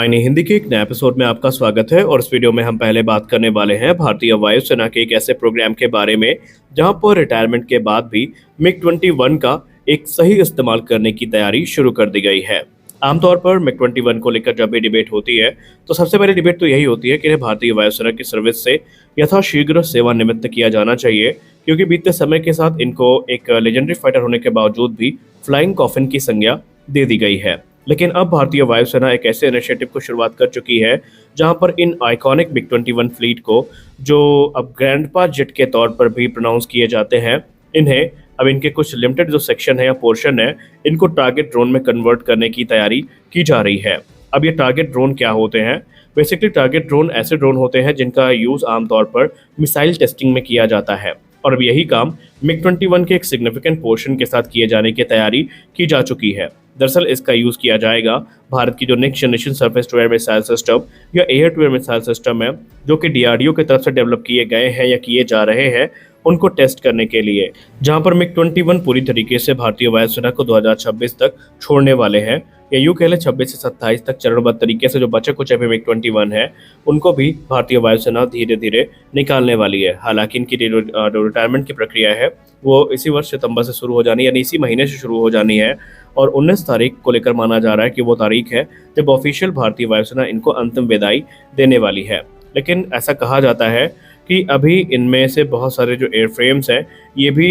आईने हिंदी के एक नए एपिसोड में आपका स्वागत है। और इस वीडियो में हम पहले बात करने वाले हैं भारतीय वायुसेना के एक ऐसे प्रोग्राम के बारे में जहां पर रिटायरमेंट के बाद भी मिग-21 का एक सही इस्तेमाल करने की तैयारी शुरू कर दी गई है। आमतौर पर मिग-21 को लेकर जब भी डिबेट होती है तो सबसे पहले डिबेट तो यही होती है कि इन्हें भारतीय वायुसेना की सर्विस से यथाशीघ्र सेवानिवृत्त किया जाना चाहिए, क्योंकि बीतते समय के साथ इनको एक लेजेंडरी फाइटर होने के बावजूद भी फ्लाइंग कॉफिन की संज्ञा दे दी गई है। लेकिन अब भारतीय वायुसेना एक ऐसे इनिशिएटिव को शुरुआत कर चुकी है जहां पर इन आइकॉनिक मिग-21 फ्लीट को, जो अब ग्रैंडपा जेट के तौर पर भी प्रोनाउंस किए जाते हैं, इन्हें अब इनके कुछ लिमिटेड जो सेक्शन है या पोर्शन है, इनको टारगेट ड्रोन में कन्वर्ट करने की तैयारी की जा रही है। अब ये टारगेट ड्रोन क्या होते हैं? बेसिकली टारगेट ड्रोन ऐसे ड्रोन होते हैं जिनका यूज़ आमतौर पर मिसाइल टेस्टिंग में किया जाता है, और अब यही काम मिग-21 के एक सिग्निफिकेंट पोर्शन के साथ किए जाने की तैयारी की जा चुकी है। दरअसल इसका यूज़ किया जाएगा भारत की जो next generation surface to air missile system या air to air missile system है, जो कि डीआरडीओ की तरफ से डेवलप किए गए हैं या किए जा रहे हैं, उनको टेस्ट करने के लिए, जहां पर मिग-21 पूरी तरीके से भारतीय वायुसेना को 2026 तक छोड़ने वाले हैं, या यूँ कह लें 26 से 27 तक चरणबद्ध तरीके से जो बचे कुछ अभी मिग-21 है उनको भी भारतीय वायुसेना धीरे धीरे निकालने वाली है। हालांकि इनकी जो रिटायरमेंट की प्रक्रिया है वो इसी वर्ष सितंबर से शुरू हो जानी, यानी इसी महीने से शुरू हो जानी है, और 19 तारीख को लेकर माना जा रहा है कि वो तारीख है जब ऑफिशियल भारतीय वायुसेना इनको अंतिम विदाई देने वाली है। लेकिन ऐसा कहा जाता है कि अभी इनमें से बहुत सारे जो एयरफ्रेम्स हैं ये भी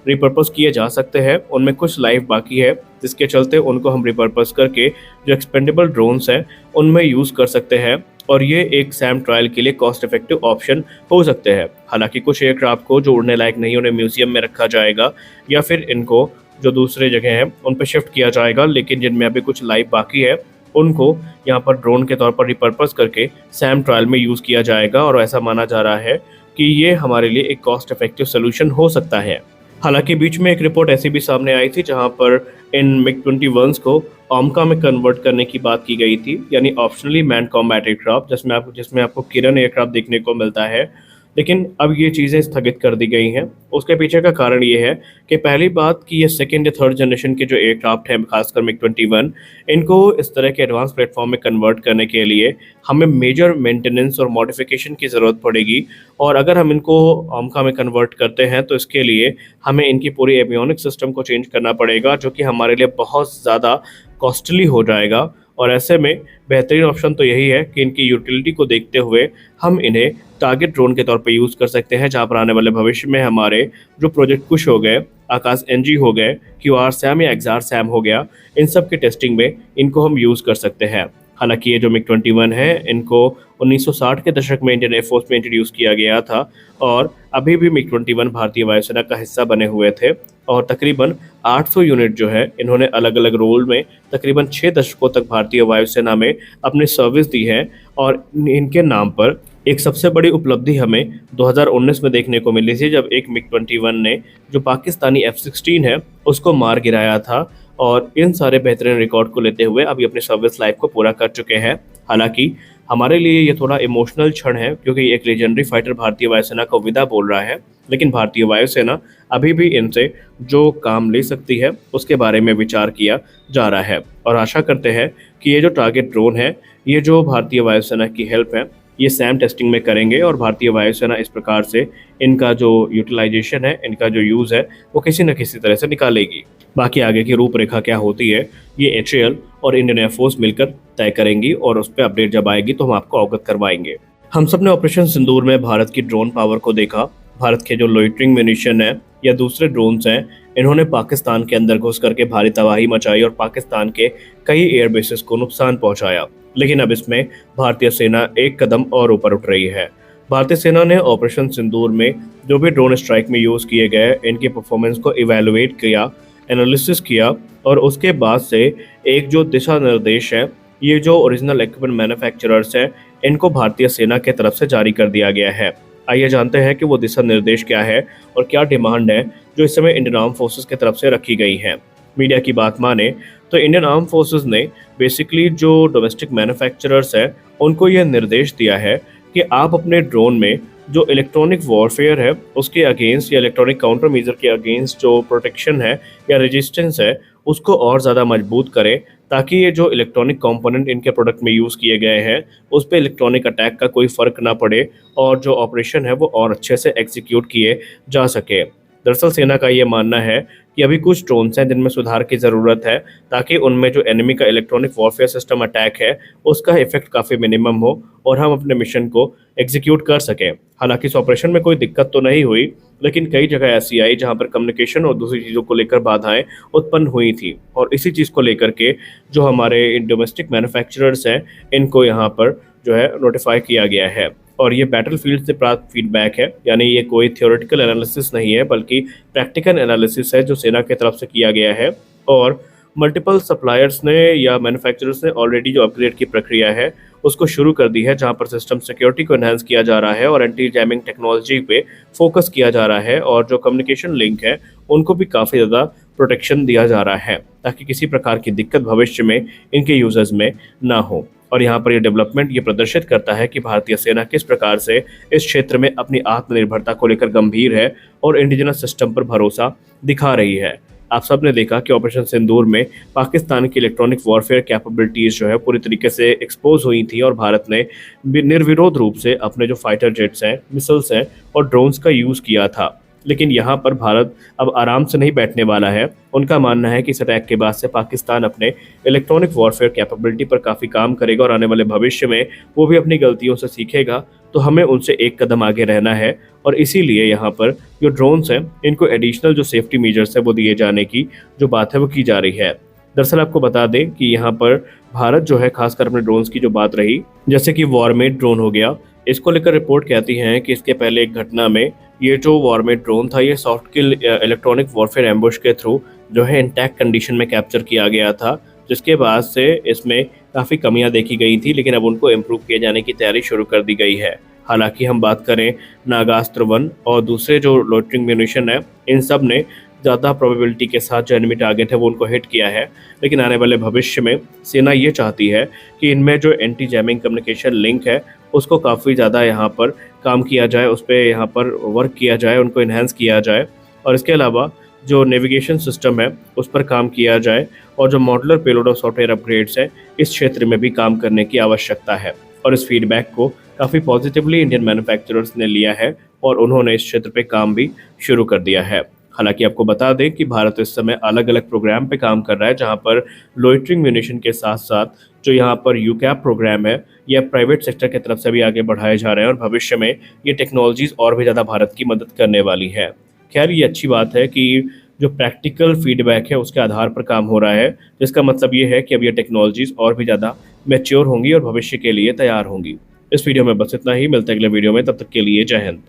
रिपर्पस किए जा सकते हैं, उनमें कुछ लाइफ बाकी है, जिसके चलते उनको हम रिपर्पस करके जो एक्सपेंडेबल ड्रोन्स हैं उनमें यूज़ कर सकते हैं, और ये एक सैम ट्रायल के लिए कॉस्ट इफेक्टिव ऑप्शन हो सकते हैं। हालांकि कुछ एयरक्राफ्ट को जो उड़ने लायक नहीं, उन्हें म्यूजियम में रखा जाएगा या फिर इनको जो दूसरे जगह हैं उन पर शिफ्ट किया जाएगा, लेकिन जिनमें अभी कुछ लाइफ बाकी है उनको यहाँ पर ड्रोन के तौर पर रिपर्पस करके सैम ट्रायल में यूज़ किया जाएगा, और ऐसा माना जा रहा है कि ये हमारे लिए एक कॉस्ट इफेक्टिव सोल्यूशन हो सकता है। हालांकि बीच में एक रिपोर्ट ऐसी भी सामने आई थी जहां पर इन मिग-21 को ओमका में कन्वर्ट करने की बात की गई थी, यानी ऑप्शनली मैन कॉम्बैट एयरक्राफ्ट, जिसमें आपको किरण एयरक्राफ्ट देखने को मिलता है। लेकिन अब ये चीज़ें स्थगित कर दी गई हैं। उसके पीछे का कारण ये है कि पहली बात कि ये सेकेंड या थर्ड जनरेशन के जो एयरक्राफ्ट हैं, खासकर मिग-21, इनको इस तरह के एडवांस प्लेटफॉर्म में कन्वर्ट करने के लिए हमें मेजर मेंटेनेंस और मॉडिफिकेशन की ज़रूरत पड़ेगी, और अगर हम इनको ओमका में कन्वर्ट करते हैं तो इसके लिए हमें इनकी पूरी एवियोनिक सिस्टम को चेंज करना पड़ेगा, जो कि हमारे लिए बहुत ज़्यादा कॉस्टली हो जाएगा। और ऐसे में बेहतरीन ऑप्शन तो यही है कि इनकी यूटिलिटी को देखते हुए हम इन्हें टारगेट ड्रोन के तौर पे यूज़ कर सकते हैं, जहां पर आने वाले भविष्य में हमारे जो प्रोजेक्ट कुश हो गए, आकाश एनजी हो गए, क्यूआर सैम या एक्सआर सैम हो गया, इन सब की टेस्टिंग में इनको हम यूज़ कर सकते हैं। हालांकि ये जो मिग-21 है इनको 1960 के दशक में इंडियन एयरफोर्स में इंट्रोड्यूस किया गया था, और अभी भी मिग-21 भारतीय वायुसेना का हिस्सा बने हुए थे, और तकरीबन 800 यूनिट जो है इन्होंने अलग अलग रोल में तकरीबन 6 दशकों तक भारतीय वायुसेना में अपनी सर्विस दी है। और इनके नाम पर एक सबसे बड़ी उपलब्धि हमें 2019 में देखने को मिली थी, जब एक मिग-21 ने जो पाकिस्तानी F-16 है उसको मार गिराया था, और इन सारे बेहतरीन रिकॉर्ड को लेते हुए अभी अपनी सर्विस लाइफ को पूरा कर चुके हैं। हालांकि हमारे लिए ये थोड़ा इमोशनल क्षण है, क्योंकि एक लेजेंडरी फाइटर भारतीय वायुसेना को विदा बोल रहा है, लेकिन भारतीय वायुसेना अभी भी इनसे जो काम ले सकती है उसके बारे में विचार किया जा रहा है, और आशा करते हैं कि ये जो टारगेट ड्रोन है, ये जो भारतीय वायुसेना की हेल्प है, ये सैम टेस्टिंग में करेंगे, और भारतीय वायुसेना इस प्रकार से इनका जो यूटिलाइजेशन है, इनका जो यूज़ है, वो किसी न किसी तरह से निकालेगी। बाकी आगे की रूपरेखा क्या होती है ये एचएएल और इंडियन एयरफोर्स मिलकर तय करेंगी, और उस पर अपडेट जब आएगी तो हम आपको अवगत करवाएंगे। हम सब ने ऑपरेशन सिंदूर में भारत की ड्रोन पावर को देखा। भारत के जो लोइटरिंग म्यूनिशन है या दूसरे ड्रोन्स हैं, इन्होंने पाकिस्तान के अंदर घुस करके भारी तबाही मचाई और पाकिस्तान के कई एयरबेसेस को नुकसान पहुंचाया। लेकिन अब इसमें भारतीय सेना एक कदम और ऊपर उठ रही है। भारतीय सेना ने ऑपरेशन सिंदूर में जो भी ड्रोन स्ट्राइक में यूज़ किए गए इनकी परफॉर्मेंस को इवेलुएट किया, एनालिसिस किया, और उसके बाद से एक जो दिशा निर्देश है, ये जो ओरिजिनल इक्विपमेंट मैन्युफैक्चरर्स हैं इनको भारतीय सेना की तरफ से जारी कर दिया गया है। आइए जानते हैं कि वो दिशा निर्देश क्या है और क्या डिमांड है जो इस समय इंडियन आर्म फोर्सेस की तरफ से रखी गई हैं। मीडिया की बात माने तो इंडियन आर्म फोर्सेस ने बेसिकली जो डोमेस्टिक मैन्युफैक्चरर्स हैं उनको यह निर्देश दिया है कि आप अपने ड्रोन में जो इलेक्ट्रॉनिक वॉरफेयर है उसके अगेंस्ट या इलेक्ट्रॉनिक काउंटर मेजर के अगेंस्ट जो प्रोटेक्शन है या रेजिस्टेंस है उसको और ज़्यादा मजबूत करें, ताकि ये जो इलेक्ट्रॉनिक कंपोनेंट इनके प्रोडक्ट में यूज़ किए गए हैं, उस पे इलेक्ट्रॉनिक अटैक का कोई फ़र्क ना पड़े और जो ऑपरेशन है वो और अच्छे से एग्जीक्यूट किए जा सके। दरअसल सेना का ये मानना है कि अभी कुछ ड्रोन्स हैं जिनमें सुधार की ज़रूरत है, ताकि उनमें जो एनिमी का इलेक्ट्रॉनिक वॉरफेयर सिस्टम अटैक है, उसका इफ़ेक्ट काफ़ी मिनिमम हो और हम अपने मिशन को एग्जीक्यूट कर सकें। हालाँकि इस ऑपरेशन में कोई दिक्कत तो नहीं हुई, लेकिन कई जगह ऐसी आई जहाँ पर कम्युनिकेशन और दूसरी चीज़ों को लेकर बाधाएँ उत्पन्न हुई थी और इसी चीज़ को लेकर के जो हमारे डोमेस्टिक मैन्युफैक्चरर्स हैं, इनको यहाँ पर जो है नोटिफ़ाई किया गया है। और ये बैटलफ़ील्ड से प्राप्त फीडबैक है, यानी ये कोई थ्योरेटिकल एनालिसिस नहीं है, बल्कि प्रैक्टिकल एनालिसिस है जो सेना की तरफ से किया गया है। और मल्टीपल सप्लायर्स ने या मैन्युफैक्चरर्स ने ऑलरेडी जो अपग्रेड की प्रक्रिया है, उसको शुरू कर दी है, जहाँ पर सिस्टम सिक्योरिटी को एनहांस किया जा रहा है और एंटी जैमिंग टेक्नोलॉजी पे फोकस किया जा रहा है और जो कम्युनिकेशन लिंक है, उनको भी काफ़ी ज़्यादा प्रोटेक्शन दिया जा रहा है, ताकि किसी प्रकार की दिक्कत भविष्य में इनके यूज़र्स में ना हो। और यहाँ पर ये डेवलपमेंट ये प्रदर्शित करता है कि भारतीय सेना किस प्रकार से इस क्षेत्र में अपनी आत्मनिर्भरता को लेकर गंभीर है और इंडिजिनस सिस्टम पर भरोसा दिखा रही है। आप सब ने देखा कि ऑपरेशन सिंदूर में पाकिस्तान की इलेक्ट्रॉनिक वॉरफेयर कैपेबिलिटीज़ जो है पूरी तरीके से एक्सपोज हुई थी और भारत ने निर्विरोध रूप से अपने जो फाइटर जेट्स हैं, मिसाइल्स हैं और ड्रोन्स का यूज़ किया था। लेकिन यहाँ पर भारत अब आराम से नहीं बैठने वाला है। उनका मानना है कि इस अटैक के बाद से पाकिस्तान अपने इलेक्ट्रॉनिक वॉरफेयर कैपेबिलिटी पर काफ़ी काम करेगा और आने वाले भविष्य में वो भी अपनी गलतियों से सीखेगा। तो हमें उनसे एक कदम आगे रहना है और इसीलिए यहाँ पर जो ड्रोन्स हैं, इनको एडिशनल जो सेफ्टी मेजर्स है वो दिए जाने की जो बात है वो की जा रही है। दरअसल आपको बता दें कि यहाँ पर भारत जो है खासकर अपने ड्रोन्स की जो बात रही, जैसे कि वॉरमेट ड्रोन हो गया, इसको लेकर रिपोर्ट कहती हैं कि इसके पहले एक घटना में ये जो वॉरमेट ड्रोन था, ये सॉफ्ट किल इलेक्ट्रॉनिक वॉरफेयर एम्बुश के थ्रू जो है इंटैक्ट कंडीशन में कैप्चर किया गया था, जिसके बाद से इसमें काफ़ी कमियां देखी गई थी, लेकिन अब उनको इम्प्रूव किए जाने की तैयारी शुरू कर दी गई है। हालांकि हम बात करें नागास्त्र 1 और दूसरे जो लोटरिंग म्यूनिशन है, इन सब ने ज़्यादा प्रोबेबिलिटी के साथ जो एनिमी टारगेट है वो उनको हिट किया है। लेकिन आने वाले भविष्य में सेना ये चाहती है कि इनमें जो एंटी जैमिंग कम्युनिकेशन लिंक है, उसको काफ़ी ज़्यादा यहाँ पर काम किया जाए, उस पर यहाँ पर वर्क किया जाए, उनको इन्हेंस किया जाए और इसके अलावा जो नेविगेशन सिस्टम है उस पर काम किया जाए और जो मॉडुलर पेलोड और सॉफ्टवेयर अपग्रेड्स हैं, इस क्षेत्र में भी काम करने की आवश्यकता है। और इस फीडबैक को काफ़ी पॉजिटिवली इंडियन मैन्युफैक्चरर्स ने लिया है और उन्होंने इस क्षेत्र पे काम भी शुरू कर दिया है। हालांकि आपको बता दें कि भारत इस समय अलग अलग प्रोग्राम पे काम कर रहा है, जहां पर लोइटरिंग म्यूनिशन के साथ साथ जो यहाँ पर यूकैप प्रोग्राम है, यह प्राइवेट सेक्टर की तरफ से भी आगे बढ़ाए जा रहे हैं और भविष्य में ये टेक्नोलॉजीज़ और भी ज़्यादा भारत की मदद करने वाली है। खैर, ये अच्छी बात है कि जो प्रैक्टिकल फीडबैक है उसके आधार पर काम हो रहा है, जिसका मतलब ये है कि अब ये टेक्नोलॉजीज़ और भी ज़्यादा मैच्योर होंगी और भविष्य के लिए तैयार होंगी। इस वीडियो में बस इतना ही, मिलते हैं अगले वीडियो में, तब तक के लिए जय हिंद।